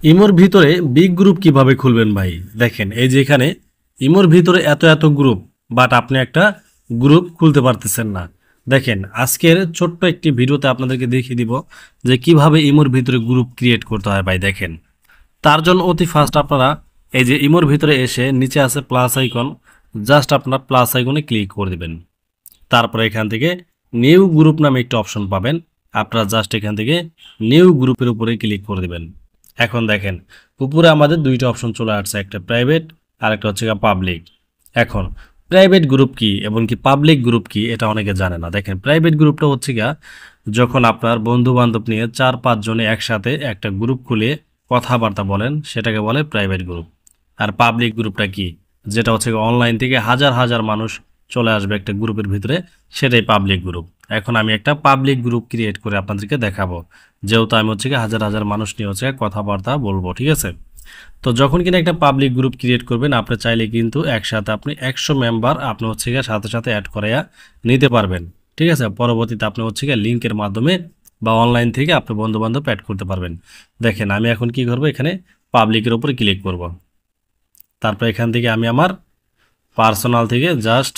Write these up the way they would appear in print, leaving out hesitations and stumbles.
ইমোর ভিতরে big group কিভাবে খুলবেন ভাই? দেখেন এই যে এখানে ইমোর ভিতরে এত এত গ্রুপ, বাট আপনি একটা গ্রুপ খুলতে পারতেছেন না। দেখেন আজকের ছোট্ট একটি ভিডিওতে আপনাদেরকে দেখিয়ে দিব যে কিভাবে ইমোর ভিতরে গ্রুপ ক্রিয়েট করতে হয় ভাই। দেখেন তার জন্য অতি ফার্স্ট আপনারা এই যে ইমোর ভিতরে এসে নিচে আছে প্লাস আইকন, জাস্ট আপনার প্লাস আইকনে ক্লিক করে দিবেন। তারপরে এখান থেকে নিউ গ্রুপ নামে একটা অপশন পাবেন, আপনারা জাস্ট এখান থেকে নিউ গ্রুপের উপরে ক্লিক করে দিবেন। এখন দেখেন উপরে আমাদের দুইটা অপশন চলে আসছে, একটা প্রাইভেট আর একটা হচ্ছে পাবলিক। এখন প্রাইভেট গ্রুপ কি এবং কি পাবলিক গ্রুপ কি এটা অনেকে জানে না। দেখেন প্রাইভেট গ্রুপটা হচ্ছে গিয়া যখন আপনার বন্ধু বান্ধব নিয়ে 4-5 জনে একসাথে একটা গ্রুপ খুলে কথাবার্তা বলেন, সেটাকে বলে প্রাইভেট গ্রুপ। আর পাবলিক গ্রুপটা কি, যেটা হচ্ছে অনলাইন থেকে হাজার হাজার মানুষ চলে আসবে একটা গ্রুপের ভিতরে, সেটাই পাবলিক গ্রুপ। এখন আমি একটা পাবলিক গ্রুপ ক্রিয়েট করে আপনাদেরকে দেখাবো, যেহেতু আমি হচ্ছে হাজার হাজার মানুষ নিয়ে হচ্ছে কথাবার্তা বলবো, ঠিক আছে? তো যখন কিনা একটা পাবলিক গ্রুপ ক্রিয়েট করবেন, আপনি চাইলে কিন্তু একসাথে আপনি 100 মেম্বার আপনি হচ্ছে সাথে সাথে অ্যাড করাইয়া নিতে পারবেন, ঠিক আছে? পরবর্তীতে আপনি হচ্ছে লিঙ্কের মাধ্যমে বা অনলাইন থেকে আপনি বন্ধু বান্ধব অ্যাড করতে পারবেন। দেখেন আমি এখন কি করব, এখানে পাবলিকের উপরে ক্লিক করব। তারপর এখান থেকে আমি আমার পার্সোনাল থেকে জাস্ট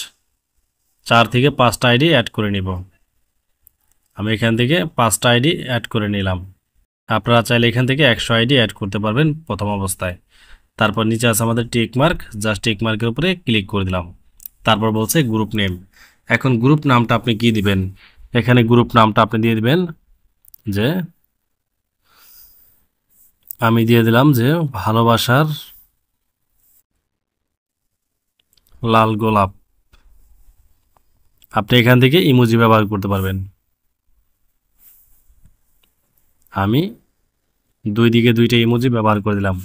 4 থেকে 5টা আইডি অ্যাড করে নিব। আমি এখান থেকে 5টা আইডি অ্যাড করে নিলাম। আপনারা চাইলে এখান থেকে 100 আইডি অ্যাড করতে পারবেন প্রথম অবস্থায়। তারপর নিচে আছে আমাদের টিক মার্ক, জাস্ট টিক মার্কের উপরে ক্লিক করে দিলাম। তারপর বলছে গ্রুপ নেম। এখন গ্রুপ নামটা আপনি কি দিবেন? এখানে গ্রুপ নামটা আপনি দিয়ে দিবেন যে আমি দিয়ে দিলাম যে ভালোবাসার লাল গোলাপ। আপনি এখান থেকে ইমোজি ব্যবহার করতে পারবেন। আমি দুই দিকে দুইটা ইমোজি ব্যবহার করে দিলাম।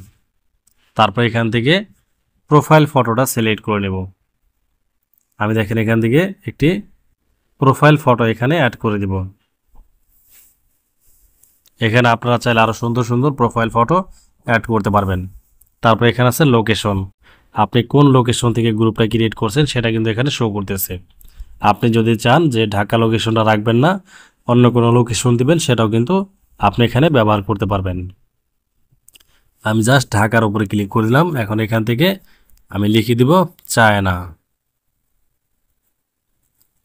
তারপর এখান থেকে প্রোফাইল ফটোটা সিলেক্ট করে নেব। আমি দেখেন এখান থেকে একটি প্রোফাইল ফটো এখানে অ্যাড করে দিব। এখানে আপনারা চাইলে আরও সুন্দর সুন্দর প্রোফাইল ফটো অ্যাড করতে পারবেন। তারপর এখানে আছে লোকেশন, আপনি কোন লোকেশন থেকে গ্রুপটা ক্রিয়েট করছেন সেটা কিন্তু এখানে শো করতেছে। আপনি যদি চান যে ঢাকা লোকেশনটা রাখবেন না, অন্য কোনো লোকেশন দিবেন, সেটাও কিন্তু আপনি এখানে ব্যবহার করতে পারবেন। আমি জাস্ট ঢাকার উপরে ক্লিক করে দিলাম। এখন এখান থেকে আমি লিখে দিব চায়না।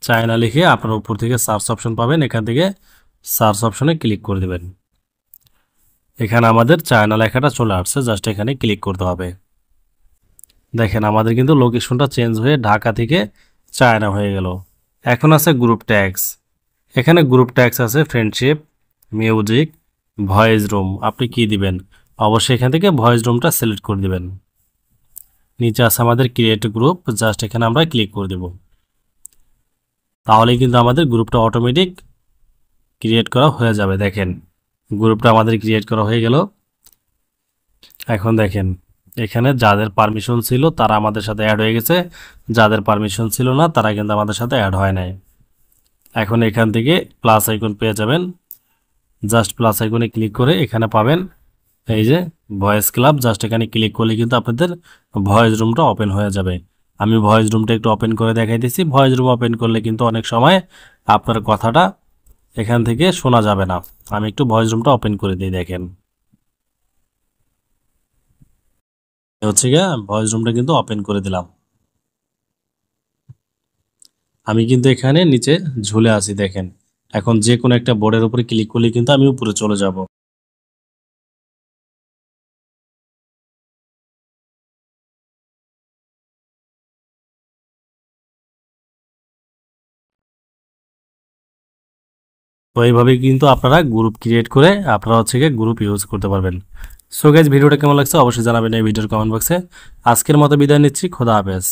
চায়না লিখে আপনার উপর থেকে সার্চ অপশন পাবেন, এখান থেকে সার্চ অপশনে ক্লিক করে দেবেন। এখানে আমাদের চায়না লেখাটা চলে আসছে, জাস্ট এখানে ক্লিক করতে হবে। দেখেন আমাদের কিন্তু লোকেশনটা চেঞ্জ হয়ে ঢাকা থেকে চায়না হয়ে গেল। এখন আছে গ্রুপ ট্যাগস। এখানে গ্রুপ ট্যাগস আছে ফ্রেন্ডশিপ, মিউজিক, ভয়েস রুম। আপনি কি দিবেন? অবশ্যই এখান থেকে ভয়েস রুমটা সিলেক্ট করে দিবেন। নিচে আছে আমাদের ক্রিয়েট গ্রুপ, জাস্ট এখানে আমরা ক্লিক করে দেব। তাহলে কিন্তু আমাদের গ্রুপটা অটোমেটিক ক্রিয়েট করা হয়ে যাবে। দেখেন গ্রুপটা আমাদের ক্রিয়েট করা হয়ে গেল। এখন দেখেন এখানে যাদের পারমিশন ছিল তারা আমাদের সাথে অ্যাড হয়ে গেছে, যাদের পারমিশন ছিল না তারা কিন্তু আমাদের সাথে অ্যাড হয় নাই। এখন এখান থেকে প্লাস আইকন পেয়ে যাবেন, জাস্ট প্লাস আইকনে ক্লিক করে এখানে পাবেন এই যে ভয়েস ক্লাব। জাস্ট এখানে ক্লিক করলে কিন্তু আপনাদের ভয়েস রুমটা ওপেন হয়ে যাবে। আমি ভয়েস রুমটা একটু ওপেন করে দেখাইতেছি। ভয়েস রুম ওপেন করলে কিন্তু অনেক সময় আপনার কথাটা এখান থেকে শোনা যাবে না। আমি একটু ভয়েস রুমটা ওপেন করে দিই। দেখেন হচ্ছে গিয়ে ভয়েস রুমটা কিন্তু ওপেন করে দিলাম। আমি কিন্তু এখানে নিচে ঝুলে আছি দেখেন। এখন যে কোনো একটা বোর্ডের উপরে ক্লিক করলে কিন্তু আমি উপরে চলে যাব। তো এইভাবে কিন্তু আপনারা গ্রুপ ক্রিয়েট করে আপনারা হচ্ছে গিয়ে গ্রুপ ইউজ করতে পারবেন। সো গাইস ভিডিওটা কেমন লাগছে অবশ্যই জানাবেন এই ভিডিওর কমেন্ট বক্সে। আজকের মতো বিদায় নিচ্ছি, খোদা হাফেজ।